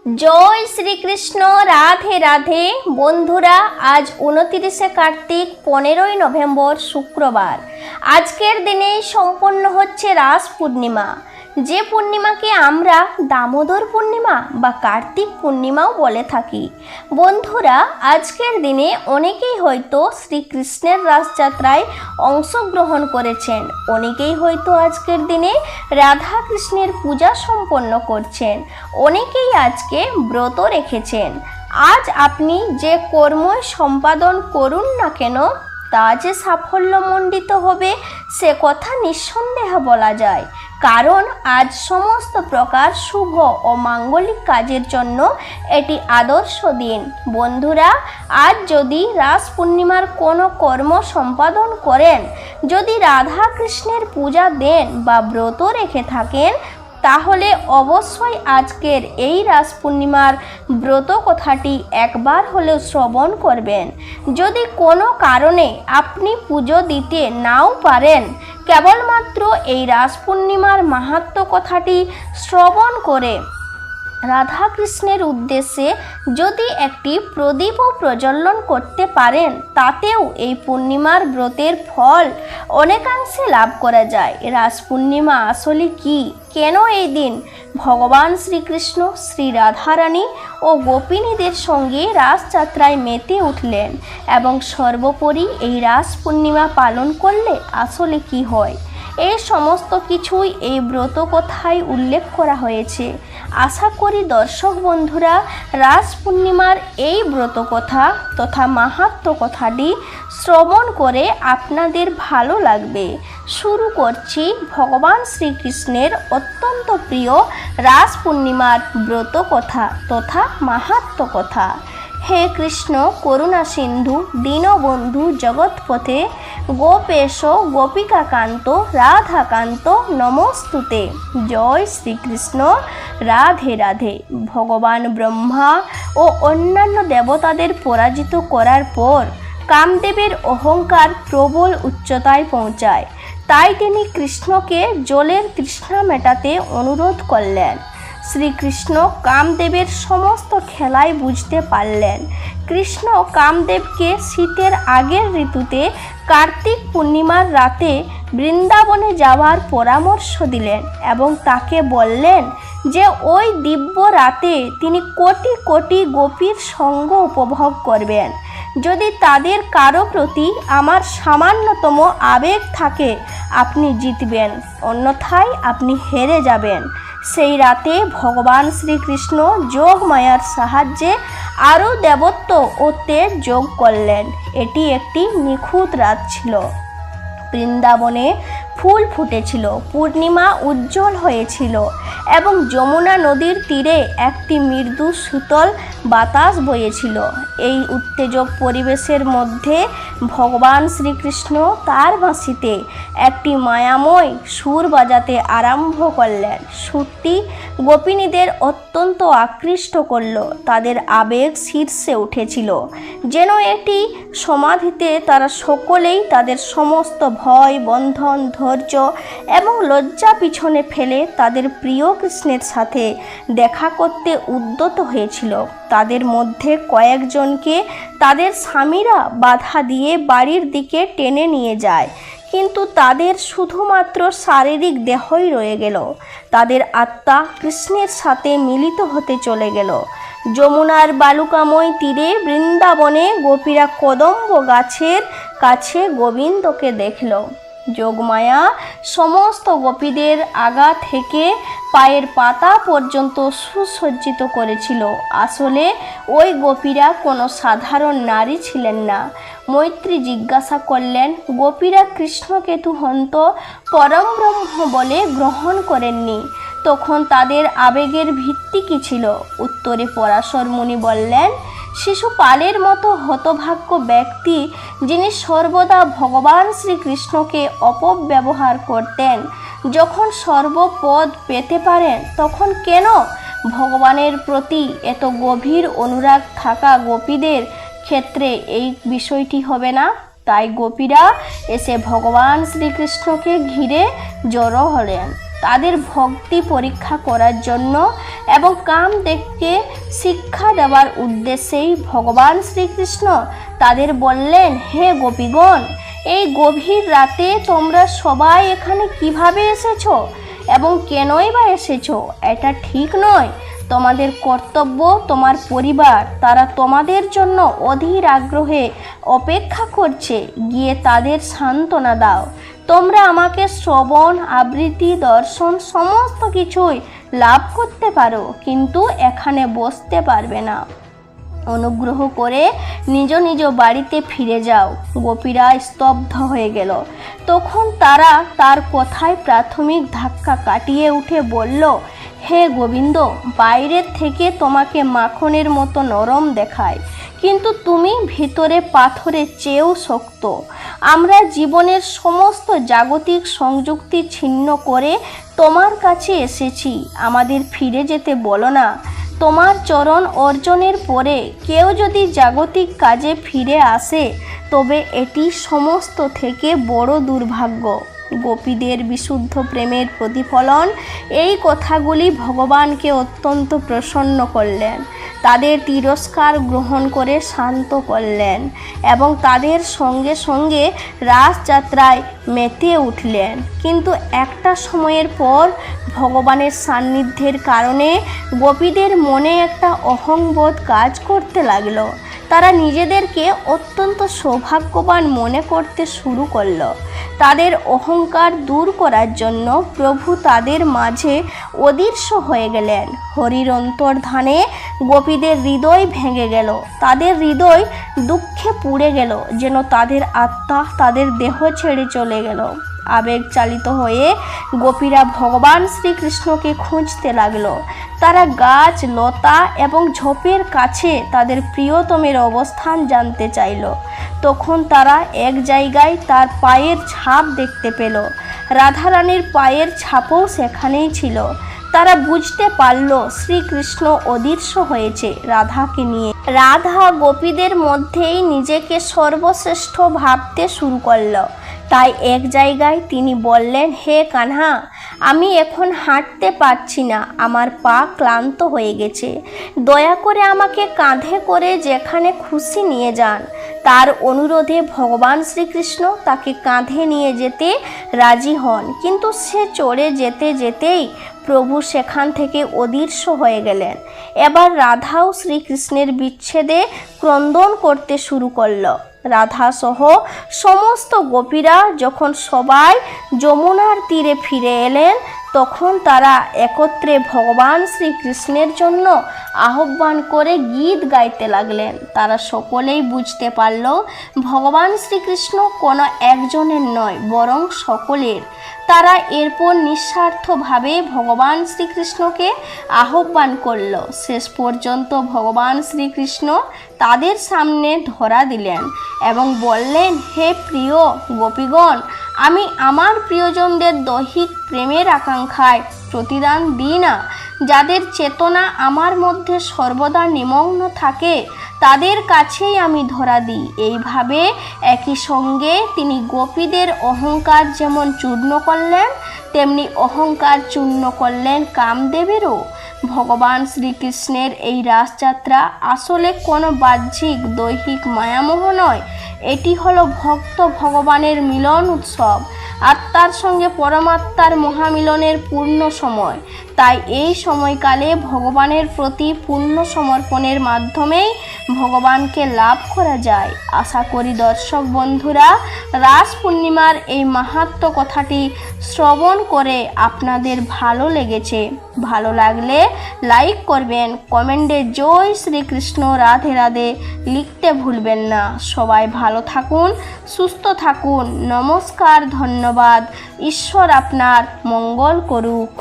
জয় শ্রীকৃষ্ণ। রাধে রাধে বন্ধুরা, আজ 29শে কার্তিক, 15ই নভেম্বর শুক্রবার। আজকের দিনে সম্পন্ন হচ্ছে রাস পূর্ণিমা, যে পূর্ণিমাকে আমরা দামোদর পূর্ণিমা বা কার্তিক পূর্ণিমাও বলে থাকি। বন্ধুরা, আজকের দিনে অনেকেই হয়তো শ্রীকৃষ্ণের রাসযাত্রায় অংশগ্রহণ করেছেন, অনেকেই হয়তো আজকের দিনে রাধা কৃষ্ণের পূজা সম্পন্ন করছেন, অনেকেই আজকে ব্রত রেখেছেন। আজ আপনি যে কর্মই সম্পাদন করুন না কেন, তা যে সাফল্যমণ্ডিত হবে সে কথা নিঃসন্দেহে বলা যায়, কারণ আজ সমস্ত প্রকার শুভ ও মাঙ্গলিক কাজের জন্য এটি আদর্শ দিন। বন্ধুরা, আজ যদি রাস পূর্ণিমার কোনো কর্ম সম্পাদন করেন, যদি রাধা কৃষ্ণের পূজা দেন বা ব্রত রেখে থাকেন, তাহলে অবশ্যই আজকের এই রাস পূর্ণিমার ব্রত কথাটি একবার হলেও শ্রবণ করবেন। যদি কোনো কারণে আপনি পুজো দিতে নাও পারেন, কেবলমাত্র এই রাস পূর্ণিমার মাহাত্ম্য কথাটি শ্রবণ করে রাধা কৃষ্ণের উদ্দেশ্যে যদি একটি প্রদীপও প্রজ্বলন করতে পারেন, তাতেও এই পূর্ণিমার ব্রতের ফল অনেকাংশে লাভ করা যায়। রাস পূর্ণিমা আসলে কি, কেন এই দিন ভগবান শ্রীকৃষ্ণ শ্রী রাধারানী ও গোপিনীদের সঙ্গে রাসযাত্রায় মেতে উঠলেন, এবং সর্বোপরি এই রাস পূর্ণিমা পালন করলে আসলে কি হয়, এই সমস্ত কিছুই এই ব্রত কথায় উল্লেখ করা হয়েছে। আশা করি দর্শক বন্ধুরা রাস পূর্ণিমার এই ব্রত কথা তথা মাহাত্ম্য কথাটি শ্রবণ করে আপনাদের ভালো লাগবে। শুরু করছি ভগবান শ্রীকৃষ্ণের অত্যন্ত প্রিয় রাস পূর্ণিমার ব্রত কথা তথা মাহাত্ম্য কথা। হে কৃষ্ণ করুণা সিন্ধু দীনবন্ধু জগৎপথে, গোপেশ গোপিকাকান্ত রাধাকান্ত নমস্তুতে। জয় শ্রীকৃষ্ণ। রাধে রাধে। ভগবান ব্রহ্মা ও অন্যান্য দেবতাদের পরাজিত করার পর কামদেবের অহংকার প্রবল উচ্চতায় পৌঁছায়, তাই তিনি কৃষ্ণকে জলের তৃষ্ণা মেটাতে অনুরোধ করলেন। শ্রীকৃষ্ণ কামদেবের সমস্ত খেলাই বুঝতে পারলেন। কৃষ্ণ কামদেবকে শীতের আগের ঋতুতে কার্তিক পূর্ণিমার রাতে বৃন্দাবনে যাওয়ার পরামর্শ দিলেন এবং তাকে বললেন যে ওই দিব্য রাতে তিনি কোটি কোটি গোপীর সঙ্গ উপভোগ করবেন। যদি তাদের কারো প্রতি আমার সামান্যতম আবেগ থাকে, আপনি জিতবেন, অন্যথায় আপনি হেরে যাবেন। সেই রাতে ভগবান শ্রীকৃষ্ণ যোগ মায়ার সাহায্যে আরও দেবত্ব ও তেজ যোগ করলেন। এটি একটি নিখুঁত রাত ছিল। বৃন্দাবনে ফুল ফুটেছিল, পূর্ণিমা উজ্জ্বল হয়েছিল এবং যমুনা নদীর তীরে একটি মৃদু শীতল বাতাস বইয়েছিল। এই উত্তেজক পরিবেশের মধ্যে ভগবান শ্রীকৃষ্ণ তার বাঁশিতে একটি মায়াময় সুর বাজাতে আরম্ভ করলেন। সুরটি গোপিনীদের অত্যন্ত আকৃষ্ট করল, তাদের আবেগ শীর্ষে উঠেছিল, যেন এটি সমাধিতে তারা সকলেই তাদের সমস্ত ভয়, বন্ধন, ধৈর্য এবং লজ্জা পিছনে ফেলে তাদের প্রিয় কৃষ্ণের সাথে দেখা করতে উদ্যত হয়েছিল। তাদের মধ্যে কয়েকজনকে তাদের স্বামীরা বাধা দিয়ে বাড়ির দিকে টেনে নিয়ে যায়, কিন্তু তাদের শুধুমাত্র শারীরিক দেহই রয়ে গেল। তাদের আত্মা কৃষ্ণের সাথে মিলিত হতে চলে গেল। যমুনার বালুকাময় তীরে বৃন্দাবনে গোপীরা কদম্ব গাছের কাছে গোবিন্দকে দেখল। যোগমায়া সমস্ত গোপীদের আগা থেকে পায়ের পাতা পর্যন্ত সুসজ্জিত করেছিল। আসলে ওই গোপীরা কোনো সাধারণ নারী ছিলেন না। মৈত্রী জিজ্ঞাসা করলেন, গোপীরা কৃষ্ণকেতু হন্ত পরম ব্রহ্ম বলে গ্রহণ করেননি, তখন তাদের আবেগের ভিত্তি কী ছিল? উত্তরে পরাশর মুনি বললেন, শিশুপালের মতো হতভাগ্য ব্যক্তি, যিনি সর্বদা ভগবান শ্রীকৃষ্ণকে অপব্যবহার করতেন, যখন সর্বপদ পেতে পারেন, তখন কেন ভগবানের প্রতি এত গভীর অনুরাগ থাকা গোপীদের ক্ষেত্রে এই বিষয়টি হবে না? তাই গোপীরা এসে ভগবান শ্রীকৃষ্ণকে ঘিরে জড়ো হলেন। তাদের ভক্তি পরীক্ষা করার জন্য এবং কামদেবকে শিক্ষা দেওয়ার উদ্দেশ্যেই ভগবান শ্রীকৃষ্ণ তাদের বললেন, হে গোপীগণ, এই গভীর রাতে তোমরা সবাই এখানে কিভাবে এসেছো এবং কেনই বা এসেছো? এটা ঠিক নয়। তোমাদের কর্তব্য, তোমার পরিবার তারা তোমাদের জন্য অধীর আগ্রহে অপেক্ষা করছে। গিয়ে তাদের সান্ত্বনা দাও। তোমরা আমাকে শ্রবণ, আবৃত্তি, দর্শন সমস্ত কিছুই লাভ করতে পারো, কিন্তু এখানে বসতে পারবে না। অনুগ্রহ করে নিজ নিজ বাড়িতে ফিরে যাও। গোপীরা স্তব্ধ হয়ে গেল। তখন তারা তার কথায় প্রাথমিক ধাক্কা কাটিয়ে উঠে বলল, হে গোবিন্দ, বাইরের থেকে তোমাকে মাখনের মতো নরম দেখায়, কিন্তু তুমি ভিতরে পাথরের চেয়েও শক্ত। আমরা জীবনের সমস্ত জাগতিক সংযুক্তি ছিন্ন করে তোমার কাছে এসেছি। আমাদের ফিরে যেতে বলো না। তোমার চরণ অর্জনের পরে কেউ যদি জাগতিক কাজে ফিরে আসে তবে এটি সমস্ত থেকে বড় দুর্ভাগ্য। গোপীদের বিশুদ্ধ প্রেমের প্রতিফলন এই কথাগুলি ভগবানকে অত্যন্ত প্রসন্ন করলেন। তাদের তিরস্কার গ্রহণ করে শান্ত করলেন এবং তাদের সঙ্গে সঙ্গে রাসযাত্রায় মেতে উঠলেন। কিন্তু একটা সময়ের পর ভগবানের সান্নিধ্যের কারণে গোপীদের মনে একটা অহংবোধ কাজ করতে লাগলো। তারা নিজেদেরকে অত্যন্ত সৌভাগ্যবান মনে করতে শুরু করলো। তাদের অহংকার দূর করার জন্য প্রভু তাদের মাঝে অদৃশ্য হয়ে গেলেন। হরির অন্তর্ধানে গোপীদের হৃদয় ভেঙে গেল। তাদের হৃদয় দুঃখে পুড়ে গেল, যেন তাদের আত্মা তাদের দেহ ছেড়ে চলে গেল। আবেগ চালিত হয়ে গোপীরা ভগবান শ্রীকৃষ্ণকে খুঁজতে লাগলো। তারা গাছ, লতা এবং ঝোপের কাছে তাদের প্রিয়তমের অবস্থান জানতে চাইল। তখন তারা এক জায়গায় তার পায়ের ছাপ দেখতে পেল। রাধারানীর পায়ের ছাপও সেখানেই ছিল। তারা বুঝতে পারল শ্রীকৃষ্ণ অদৃশ্য হয়েছে রাধাকে নিয়ে। রাধা গোপীদের মধ্যেই নিজেকে সর্বশ্রেষ্ঠ ভাবতে শুরু করল। তাই এক জায়গায় তিনি বললেন, হে কানহা, আমি এখন হাঁটতে পারছি না, আমার পা ক্লান্ত হয়ে গেছে। দয়া করে আমাকে কাঁধে করে যেখানে খুশি নিয়ে যান। তার অনুরোধে ভগবান শ্রীকৃষ্ণ তাকে কাঁধে নিয়ে যেতে রাজি হন, কিন্তু সে চড়ে যেতে যেতেই প্রভু সেখান থেকে অদৃশ্য হয়ে গেলেন। এবার রাধাও শ্রীকৃষ্ণের বিচ্ছেদে ক্রন্দন করতে শুরু করল। রাধা সহ সমস্ত গোপীরা যখন সবাই যমুনার তীরে ফিরে এলেন, তখন তারা একত্রে ভগবান শ্রীকৃষ্ণের জন্য আহ্বান করে গীত গাইতে লাগলেন। তারা সকলেই বুঝতে পারল ভগবান শ্রীকৃষ্ণ কোনো একজনের নয়, বরং সকলের। তারা এরপর নিঃস্বার্থভাবে ভগবান শ্রীকৃষ্ণকে আহ্বান করল। শেষ পর্যন্ত ভগবান শ্রীকৃষ্ণ তাদের সামনে ধরা দিলেন এবং বললেন, হে প্রিয় গোপীগণ, আমি আমার প্রিয়জনদের দৈহিক প্রেমের আকাঙ্ক্ষায় প্রতিদান দিই না। যাদের চেতনা আমার মধ্যে সর্বদা নিমগ্ন থাকে তাদের কাছেই আমি ধরা দিই। এইভাবে একই সঙ্গে তিনি গোপীদের অহংকার যেমন চূর্ণ করলেন, তেমনি অহংকার চূর্ণ করলেন কামদেবেরও। ভগবান শ্রীকৃষ্ণের এই রাসযাত্রা আসলে কোনো বাহ্যিক দৈহিক মায়ামোহ নয়, এটি হলো ভক্ত ভগবানের মিলন উৎসব, আত্মার সঙ্গে পরমাত্মার মহামিলনের পূর্ণ সময়। তাই এই সময়কালে ভগবানের প্রতি পূর্ণ সমর্পণের মাধ্যমেই ভগবানকে লাভ করা যায়। আশা করি দর্শক বন্ধুরা রাস পূর্ণিমার এই মাহাত্ম্য কথাটি শ্রবণ করে আপনাদের ভালো লেগেছে। ভালো লাগলে লাইক করবেন, কমেন্টে জয় শ্রীকৃষ্ণ, রাধে রাধে লিখতে ভুলবেন না। সবাই ভালো থাকুন, সুস্থ থাকুন। নমস্কার, ধন্যবাদ। ঈশ্বর আপনার মঙ্গল করুক।